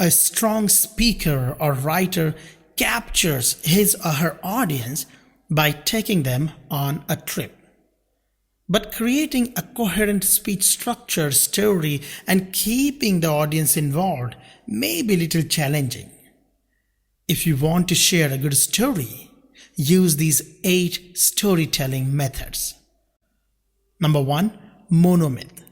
A strong speaker or writer captures his or her audience by taking them on a trip. But creating a coherent speech structure, story, and keeping the audience involved may be a little challenging. If you want to share a good story, use these 8 storytelling methods. Number 1. Monomyth.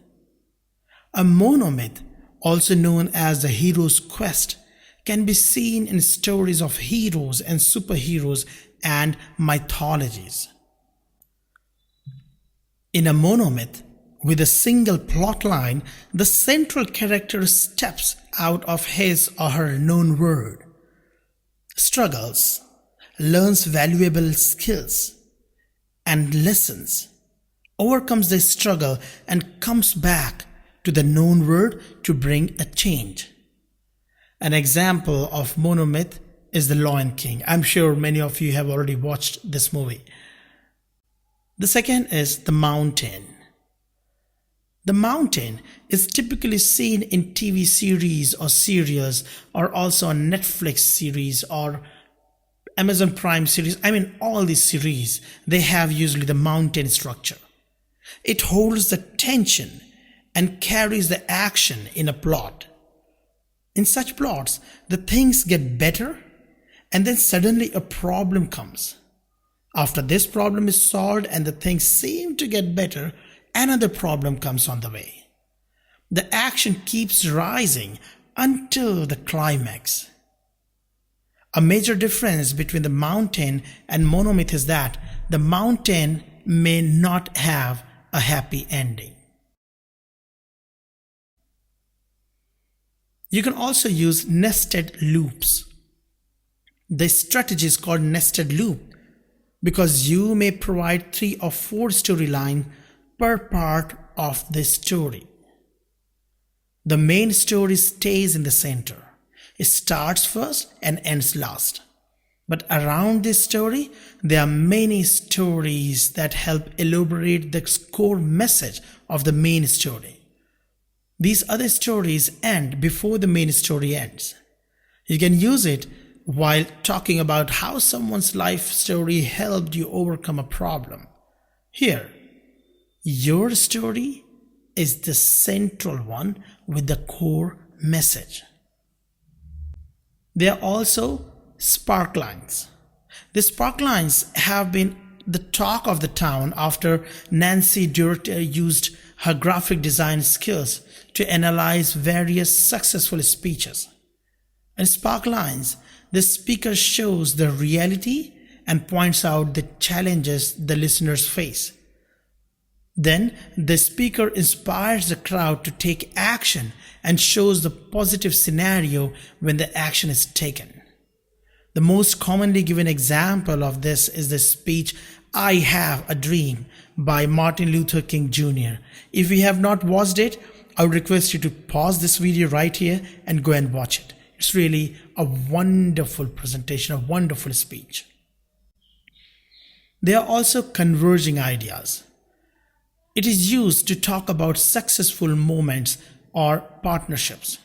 A monomyth, also known as the hero's quest, can be seen in stories of heroes and superheroes and mythologies. In a monomyth, with a single plot line, the central character steps out of his or her known world, struggles, learns valuable skills and lessons, overcomes the struggle and comes back to the known world to bring a change. An example of monomyth is The Lion King. I'm sure many of you have already watched this movie. The second is the mountain. The mountain is typically seen in TV series or serials, or also on Netflix series or Amazon Prime series. All these series, they have usually the mountain structure. It holds the tension and carries the action in a plot. In such plots, the things get better and then suddenly a problem comes. After this problem is solved and the things seem to get better, another problem comes on the way. The action keeps rising until the climax. A major difference between the mountain and monomyth is that the mountain may not have a happy ending. You can also use nested loops. This strategy is called nested loop because you may provide 3 or 4 storylines per part of the story. The main story stays in the center. It starts first and ends last. But around this story, there are many stories that help elaborate the core message of the main story. These other stories end before the main story ends. You can use it while talking about how someone's life story helped you overcome a problem. Here, your story is the central one with the core message. There are also sparklines. The sparklines have been the talk of the town after Nancy Duarte used her graphic design skills to analyze various successful speeches. In sparklines, the speaker shows the reality and points out the challenges the listeners face. Then the speaker inspires the crowd to take action and shows the positive scenario when the action is taken. The most commonly given example of this is the speech "I Have a Dream" by Martin Luther King Jr. If you have not watched it, I would request you to pause this video right here and go and watch it. It's really a wonderful presentation, a wonderful speech. There are also converging ideas. It is used to talk about successful moments or partnerships.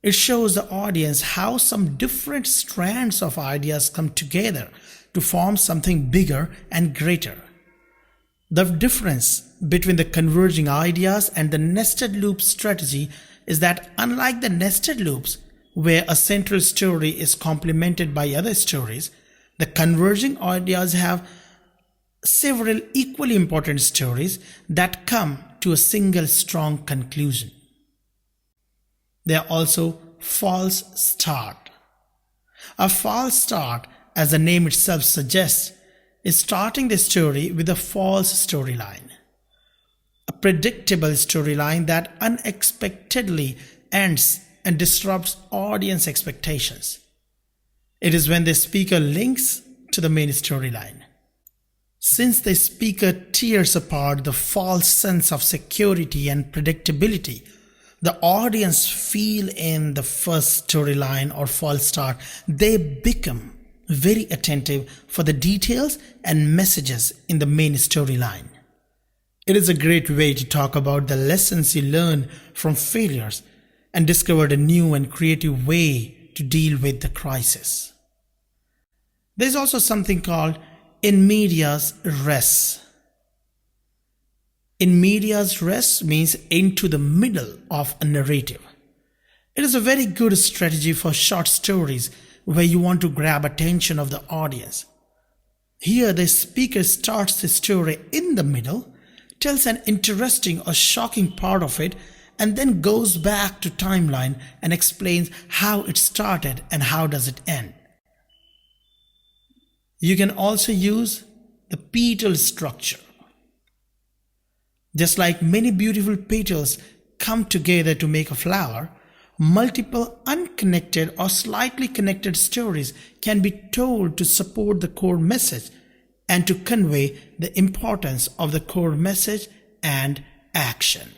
It shows the audience how some different strands of ideas come together to form something bigger and greater. The difference between the converging ideas and the nested loop strategy is that unlike the nested loops, where a central story is complemented by other stories, the converging ideas have several equally important stories that come to a single strong conclusion. There are also false start. A false start, as the name itself suggests, is starting the story with a false storyline. A predictable storyline that unexpectedly ends and disrupts audience expectations. It is when the speaker links to the main storyline. Since the speaker tears apart the false sense of security and predictability, the audience feel in the first storyline or false start, they become very attentive for the details and messages in the main storyline. It is a great way to talk about the lessons you learn from failures and discovered a new and creative way to deal with the crisis. There's also something called in medias res. In medias res means into the middle of a narrative. It is a very good strategy for short stories where you want to grab attention of the audience. Here the speaker starts the story in the middle, tells an interesting or shocking part of it, and then goes back to timeline and explains how it started and how does it end. You can also use the petal structure. Just like many beautiful petals come together to make a flower, multiple unconnected or slightly connected stories can be told to support the core message and to convey the importance of the core message and action.